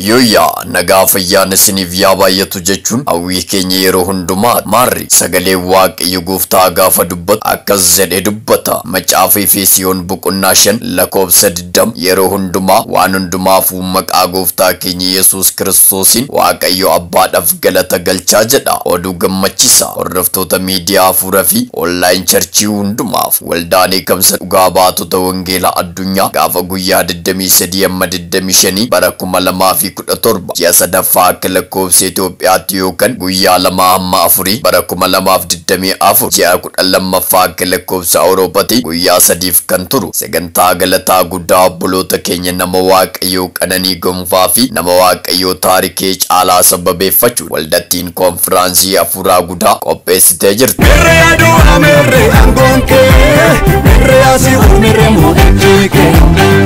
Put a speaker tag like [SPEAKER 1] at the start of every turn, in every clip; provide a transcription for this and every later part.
[SPEAKER 1] Yoya nagaaf ayyaana isiniif yaa baay'atu jechuun hawwii keenya yeroo hundumaa maarri sagalee waaqayyo gooftaa gaafa dubbatu akkas jedhee dubbata. Macaafa Efesiyoon boqonnaa 5 lakkoofsa 20 yeroo hundumaa waan hundumaaf maqaa gooftaa keenya Yesuus Kiristoosiin waaqayyo abbaadhaaf galata galchaa jedha. Oduu gammachiisa hordoftoota miidiyaa Hafuuraa fi online churchii hundumaaf waldaan eegamsa dhugaa baatota wangeelaa addunyaa gaafa guyyaa 23 amma 25 bara 2017 ji'a sadaffaa akka lakkoofsa Itoophiyaatti yookaan guyyaa 2 amma 4 bara 2024 ji'a 12ffaa akka lakkoofsa Awuroopaatti guyyaa 3 kan turu sagantaa galataa guddaa obboloota keenya nama waaqayyoo qananii gonfaa fi nama waaqayyoo taarikee caalaa sababeeffachuun waldattiin konfiraansii Hafuuraa guddaa qopheessitee jirti.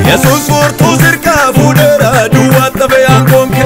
[SPEAKER 2] Yesuus furtuu sirkaa fuudheera duwwaatti fe'aan gonke.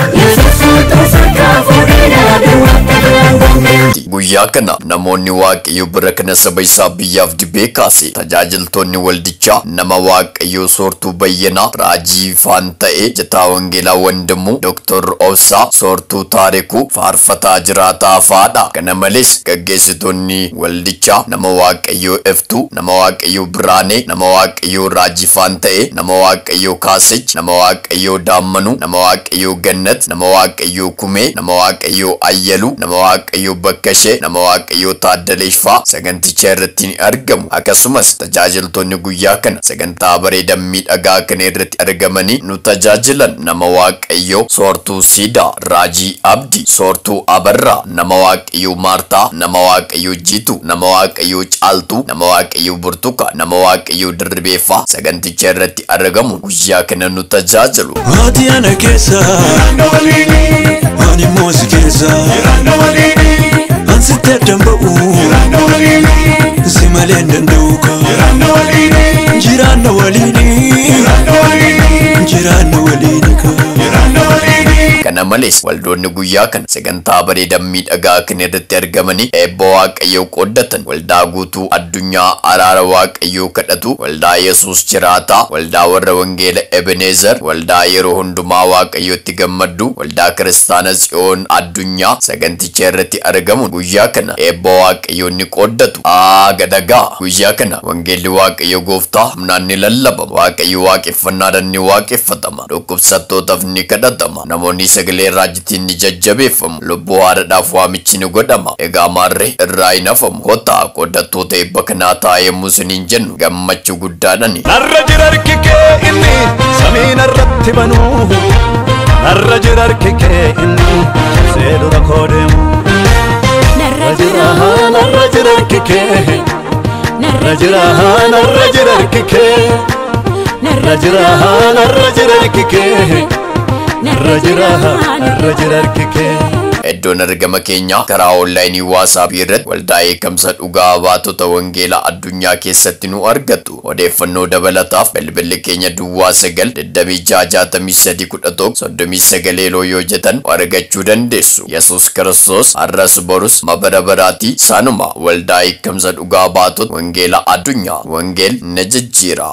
[SPEAKER 1] Guyyaa kana namoonni waaqayyo bira kana saba isaa biyyaaf dibee kaase tajaajiltoonni waldichaa nama waaqayyo soortuu bayyanaa raajii faan ta'e jataa wangeelaa wandimuu Dr. Obsaa soortuu taarikuu faarfataa jiraataa faadha. Kana malees gaggeessitoonni waldichaa nama waaqayyo eftuu nama waaqayyo biraanee nama waaqayyo raajii faan ta'e nama waaqayyo kaasech nama waaqayyo daammanuu nama waaqayyo gannat nama waaqayyo kumee nama waaqayyo ayyalu nama waaqayyo bakkashee nama waaqayyo taaddaleefaa saganticha irratti ni argamu. Akkasumas tajaajiltoonni guyyaa kana sagantaa bareedaa miidhagaa kana irratti argamanii nu tajaajilan nama waaqayyo soortuu Siidaa Raajii Abdii soortuu Abarraa nama waaqayyo Maartaa nama waaqayyo Jiituu nama waaqayyo Caaltuu nama waaqayyo Burtukaa nama waaqayyo Dirribeeffaa saganticha irratti argamu guyyaa kana nu tajaajilu.
[SPEAKER 2] Waatiyaana keessa ani moosi keessa ansitte damba'u simaleen danda'uka jiraanna waliini
[SPEAKER 1] kana malees waldoonni guyyaa kana sagantaa bareedaa miidhagaa kana irratti argamanii eebba waaqayyoo qoddatan waldaa guutuu addunyaa araara waaqayyoo kadhatu waldaa Yesuus jiraataa waldaa warra wangeela Ebenezer waldaa yeroo hundumaa waaqayyootti gammaddu waldaa kiristaana Tsiyoon addunyaa saganticha irratti argamu guyyaa kana eebba waaqayyoo ni qoddatu. Gadagaa guyyaa kana wangeelli waaqayyoo gooftaa humnaan ni lallabama. Waaqayyo waaqeffannaadhaan ni waaqeffatama. Dhukkubsattootaaf ni kadhatama. Namoonni sagalee raajitiin ni jajjabeeffamu. Lubbuu haadhaadhaaf waamichi ni godhama. Egaa maarree irraa hin hafamu. Kottaa qoddattoota eebba kanaa taa'emuu isiniin jennu gammachuu guddaadhani.
[SPEAKER 2] Narra jira harki kee inni samii narratti banuu narra jira harki kee inni cabsee dura koo deemu. Narra jira harki kee narra jira harki kee narra jira harki kee narra jira harki kee.
[SPEAKER 1] Iddoon argama keenya karaa online WhatsApp irratti waldaa eegamsa dhugaa baatota wangeelaa addunyaa keessatti nu argattu. Odeeffannoo dabalataaf bilbilli keenya duwwaa 9-26-11-39 yoo jettan argachuu dandeessu. Yesuus Kiristoos har'as borus mabara baraati sanuma waldaa eegamsa dhugaa baatota wangeelaa addunyaa wangeel na jijjiira.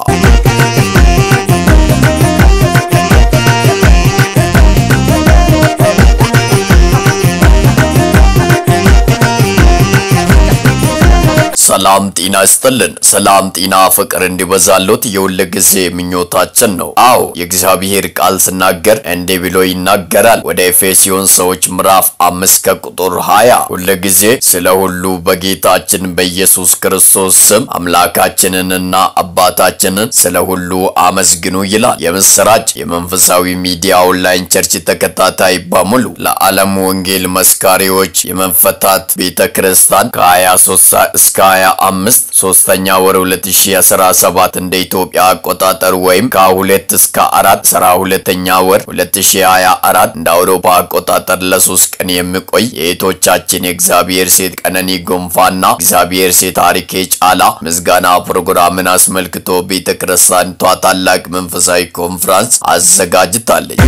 [SPEAKER 1] ሰላም ጤና ይስጥልን። ሰላም ጤና ፍቅር እንዲበዛሎት የሁሉ ጊዜ ምኞታችን ነው። አዎ የእግዚአብሔር ቃል ሲናገር እንዲህ ብሎ ይናገራል። ወደ ኤፌሶን ሰዎች ምዕራፍ 5 ከቁጥር 20 ሁሉ ጊዜ ስለ ሁሉ በጌታችን በኢየሱስ ክርስቶስ ስም አምላካችንንና አባታችንን ስለ ሁሉ አመስግኑ ይላል። የምስራች የመንፈሳዊ ሚዲያ ኦንላይን ቸርች ተከታታይ በሙሉ ለዓለም ወንጌል መስካሪዎች የመንፈታት ቤተክርስቲያን ከ23 እስከ 25 ሶስተኛ ወር 2017 እንደ ኢትዮጵያ አቆጣጠር ወይም ከ2 እስከ 4 12ኛ ወር 2024 እንደ አውሮፓ አቆጣጠር ለ3 ቀን የሚቆይ የእህቶቻችን የእግዚአብሔር ሴት ቀነኒ ጎንፋና እግዚአብሔር ሴት ታሪኬ ጫላ ምስጋና ፕሮግራምን አስመልክቶ ቤተክርስቲያኒቷ ታላቅ መንፈሳዊ ኮንፈረንስ አዘጋጅታለች።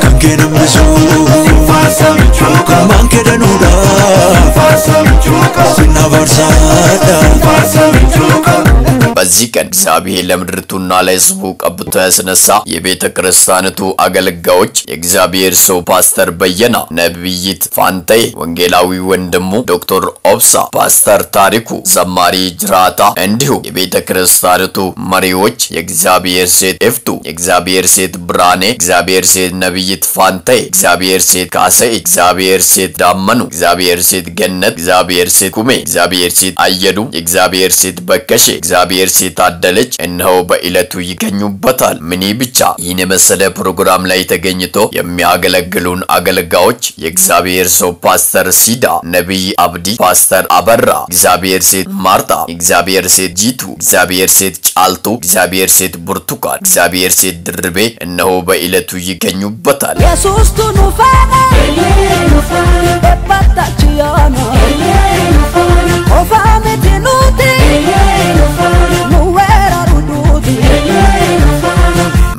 [SPEAKER 1] Kangena mzu, manke danu
[SPEAKER 2] nuda Sina barsada
[SPEAKER 1] በዚህ ቀን እግዚአብሔር ለምድርቱና ለሕዝቡ ቀብቶ ያስነሳ የቤተ ክርስቲያኒቱ አገልጋዮች የእግዚአብሔር ሰው ፓስተር በየና፣ ነብይት ፋንታዬ፣ ወንጌላዊ ወንድሙ ዶክተር ኦብሳ፣ ፓስተር ታሪኩ፣ ዘማሪ ጅራታ እንዲሁም የቤተ ክርስቲያኒቱ መሪዎች የእግዚአብሔር ሴት ኤፍቱ፣ የእግዚአብሔር ሴት ብራኔ፣ የእግዚአብሔር ሴት ነብይት ፋንታዬ፣ የእግዚአብሔር ሴት ካሰይ፣ የእግዚአብሔር ሴት ዳመኑ፣ የእግዚአብሔር ሴት ገነት፣ የእግዚአብሔር ሴት ኩሜ፣ የእግዚአብሔር ሴት አየዱ፣ የእግዚአብሔር ሴት በከሼ፣ የእግዚአብሔር ሴት አደለች እነሆ በእለቱ ይገኙበታል። ምን ብቻ ይህን የመሰለ ፕሮግራም ላይ ተገኝቶ የሚያገለግሉን አገልጋዮች የእግዚአብሔር ሰው ፓስተር ሲዳ፣ ነብይ አብዲ፣ ፓስተር አበራ፣ እግዚአብሔር ሴት ማርታ፣ እግዚአብሔር ሴት ጂቱ፣ እግዚአብሔር ሴት ጫልቱ፣ እግዚአብሔር ሴት ብርቱካን፣ እግዚአብሔር ሴት ድርቤ እነሆ በእለቱ ይገኙበታል።
[SPEAKER 3] የሶስቱ ኑፋና በባታችያና ኦፋሜቲኑቲ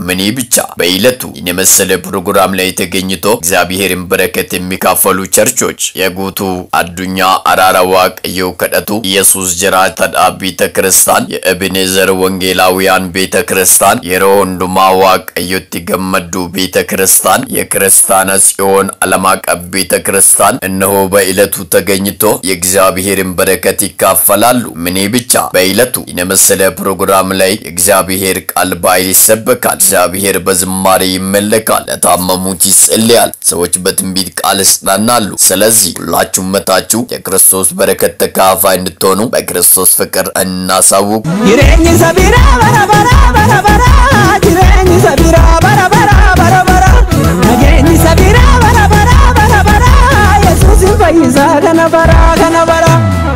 [SPEAKER 1] ምን ብቻ በእለቱ የመሰለ ፕሮግራም ላይ ተገኝቶ እግዚአብሔርን በረከት የሚካፈሉ ቸርቾች የጉቱ አዱኛ አራራዋ ቀየው ከደቱ ኢየሱስ ጅራት ተዳቢ ቤተክርስቲያን፣ የእብኔዘር ወንጌላውያን ቤተክርስቲያን፣ የሮንዱማ ዋቀዮት ገመዱ ቤተክርስቲያን፣ የክርስቲያና ጽዮን ዓለም አቀፍ ቤተክርስቲያን እነሆ በእለቱ ተገኝቶ የእግዚአብሔርን በረከት ይካፈላሉ። ምን ብቻ በእለቱ የመሰለ ፕሮግራም ላይ እግዚአብሔር ቃል ባይል ይሰበካል። እግዚአብሔር በዝማሬ ይመለካል። ለታመሙት ይጸልያል። ሰዎች በትንቢት ቃል ይጽናናሉ። ስለዚህ ሁላችሁም መታችሁ የክርስቶስ በረከት ተካፋይ እንድትሆኑ በክርስቶስ ፍቅር እናሳውቁ።
[SPEAKER 3] ይረኝ ሰቢራ በራበራ በራበራ ይረኝ ሰቢራ በራበራ በራበራ ነገኝ ሰቢራ በራበራ በራበራ ኢየሱስ ይፈይዛ ከነበራ ከነበራ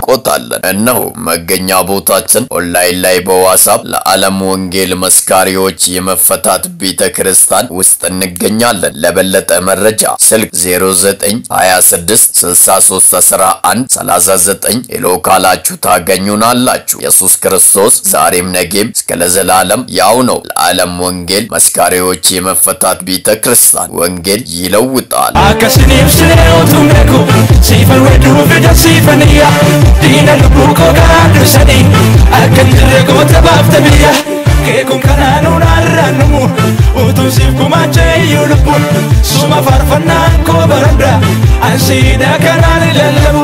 [SPEAKER 1] ቆጣለን። እነሆ መገኛ ቦታችን ኦንላይን ላይ በዋትስአፕ ለዓለም ወንጌል መስካሪዎች የመፈታት ቤተክርስቲያን ውስጥ እንገኛለን። ለበለጠ መረጃ ስልክ 0926631139 ሎካላችሁ ታገኙናላችሁ። ኢየሱስ ክርስቶስ ዛሬም ነገም እስከ ለዘላለም ያው ነው። ለዓለም ወንጌል መስካሪዎች የመፈታት ቤተክርስቲያን ወንጌል ይለውጣል።
[SPEAKER 4] አከስኒም ስለውቱመኩ ሲፈን ወዱ ፍደሲፈንያ ዲና ልቡኮ ጋድሰኒ አከንድረጎ ተባፍተብያ ኬኩም ከናኑን አራንሙ ኡቱን ሲፍኩማቼ ዩልቡ ሱማ ፋርፈናን ኮ በረንዳ አንሲዳ ከናን ለለቡ